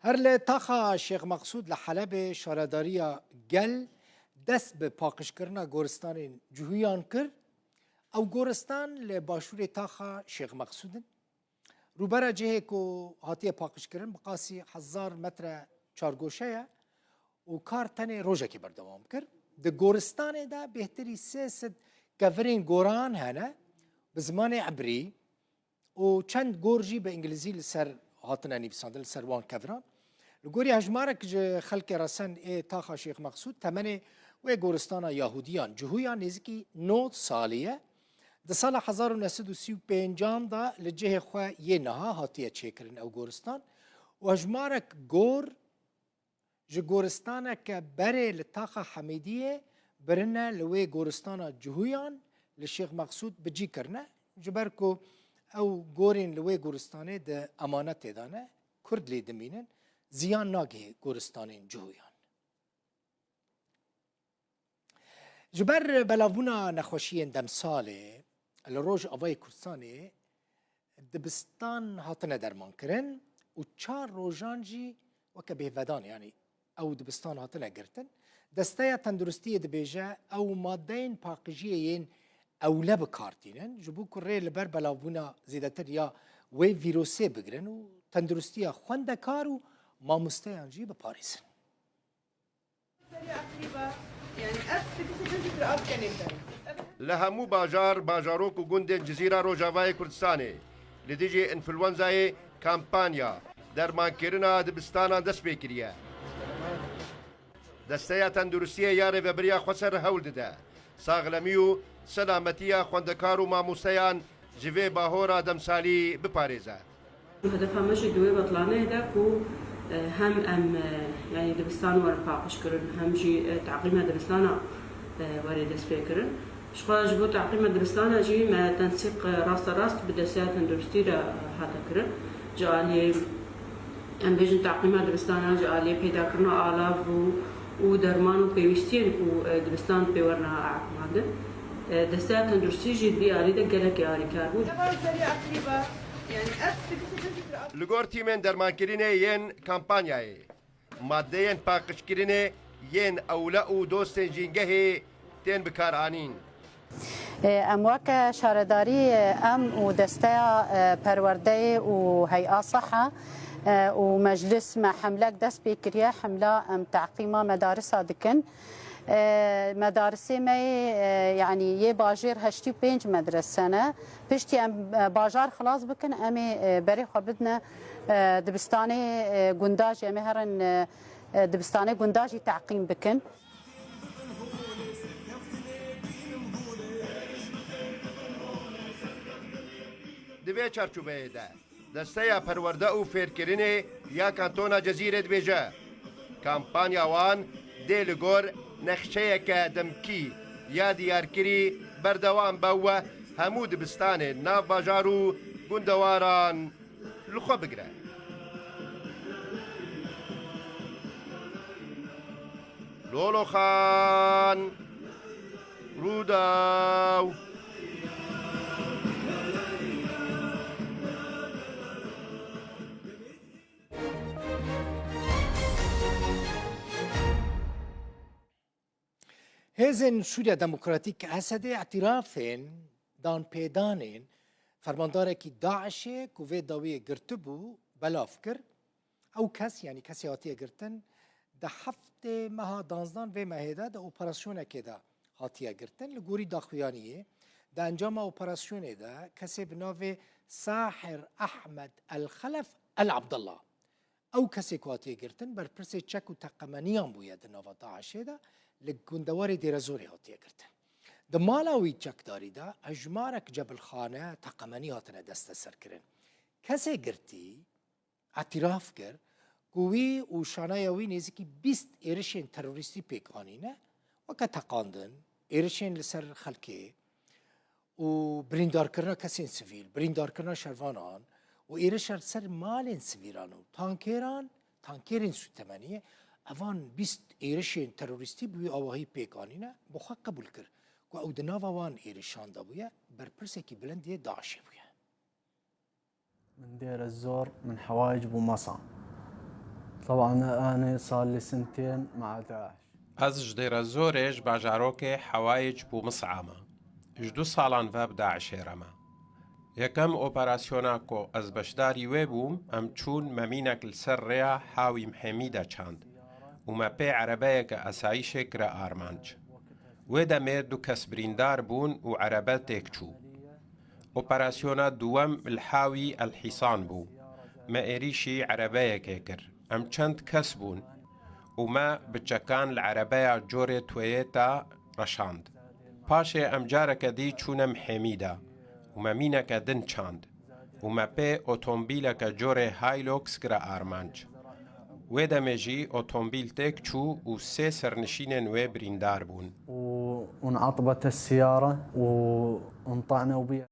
هر لی تاخا شیخ مقصود لحلب شارداریا گل دست به پاکش کرنا گورستان جهویان کر او گورستان لی باشور تاخا شیخ مقصودن روبرا جهه کو هاتیه پاکش کرن بقاسی 1000 متر چارگوشه و کار تنه روژه که بردوام کرد ده گورستان دا بهتری 300 گورین گوران هنه به زمان عبری و چند گورجی به انگلیزی لسر هاتنا نویسانده لسر وان کوران لگوری هجمارک خلق رسن ای تاخا شیخ مقصود تمنه و گورستان یهودیان جهویان نزدیکی 9 سالیه ده سال 1935 دا لجه خواه یه نها هاتیه چیکرن او گورستان و هجمارک گور جه گورستانه که بره لطاقه حمیدیه برنه لوی گورستان جهویان لشیخ مقصود بجی کرنه جبر که او گورین لوی گورستانه ده امانت دانه کرد لی دمینن زیان ناگه گورستان جهویان جبر بلاونا نخوشی دمساله لروج آوای کردستانه دبستان هاتنه درمان کرن و 4 روزان جی وکه بهودان یعنی او دبستان هاتنه گرتن دسته تندرستی دبیجه او مادین پاقجیین اوله بکارتینن جبو کره لبر بلاونا زیدتر یا وی ویروسه بگرن و تندرستی خوندکار و ماموستیان جی بپاریسن لهمو باجاروک و گوندن جزیره روجاوای کردستانه لدیجی انفلونزای کامپانیا درمانکرنا دبستانا دست بکریه دسته تندرستی یاره و بریا خسر هول دده ساغلمی و سلامتی خوندکار و ماموسیان جوی باهورا دمسالی بپارێزە. هدفمەشی دوێ بەتڵانەیەدا و هم يعني دبستان وەرە پاقشکردن هەمژی تعقیمە دبستانە وەرە دەست پێکردن شخواش بۆ تعقیمە دبستانە ژی مە تەنسیق ڕاستە ڕاست بدەسیات تەندروستیرە هاتەکردن جالێ ئەم بێژن تعقیمە دبستانە جالێ پێداکردنەوە ئالاف و دەرمان و پێویستیان و دبستان پێوەرنەها عقماندن دەستیات تەندروستی ژی دیاریدە گەلێک یاریکار بوو. لگور تیمن درمانکرینه ین کامپانیای مادهین پاکشکرینه ین اولا و دوستن جینگه تین بکارانین ام وک شارداری ام و دسته پرورده و هیئه صحه و مجلس ما حملك دست بكريا حملة تعقيمة مدارس دكن مدارسي ما يعني يه باجير هشتي بينج مدرسة بشتي ام باجار خلاص بكن امي بري خبدنا دبستاني قنداج امي هرن دبستاني قنداجي تعقيم بكن دبي چارچوبه ده دسته پرورده و فیرکرینه یا کانتونا جزیره دبیجه کامپانیا وان دیلگور نخشه که دمکی یا دیارکری بردوان باوه همو دبستانه ناف باجارو گندواران لخو بگره لولو خان روداو هزن سوریا دموکراتیک اسد اعترافین دان پیدانین فرمانداره کی داعشه کوی داوی گرتبو بلاف کر او کس یعنی کسی هاتیه گرتن ده هفته ماه دانزدان و مهده ده اپراسیونه که ده هاتیه گرتن لگوری داخویانیه ده انجام اپراسیونه ده کسی بناو ساحر احمد الخلف العبدالله او کسی که هاتیه گرتن بر پرس چک و تقمانیان بوید ده ناو داعشه ده لگندواری دیرزوری هاتیه گرتن ده مالاوی چک داری ده اجمارک جبل خانه تقمانی هاتنه دست سر کرن کسی گرتی اعتراف کرد گویی و شانایوی نزدیکی 20 ایرشین تروریستی پیکانینه و که تقاندن ایرشین لسر خلکه و بریندار کردن کسین سویل بریندار کردن شروانان و ایرش سر مالین سویران و تانکیرین سوتمانیه اوان 20 ایرشین تروریستی بوی آواهی پیکانینه بخوا قبول کرد و او دناو اوان ایرشان دا بویه برپرسه که بلندیه داعشه بویه من دير الزور من حوايج بو مصا طبعا أنا صار لي سنتين مع داعش. از جدير زورج باجاروكي حوايج بو مصعامة جدو سالان واب داعش رما یکم اپراسیونا کو از بشداری ویبوم ام چون ممینک لسر ریا حاوی محمیده چاند و ما پی عربه که اسایش کرا آرمانج ویدا می دو کس بریندار بون و عربه تیک چو اپراسیونا دوام الحاوی الحصان بو ما ایریشی عربه که کر ام چند کس بون وما بتشكان العربية جوري تويتا رشاند باشي ام جارك دي چونم حميدة وما مينك دن چاند وما بي اوتومبيلك جوري هايلوكس كرا آرمانج ويدا ميجي اوتومبيل تيك چو و سي سرنشين وي بريندار بون وانعطبت السيارة وانطعنا وبيها.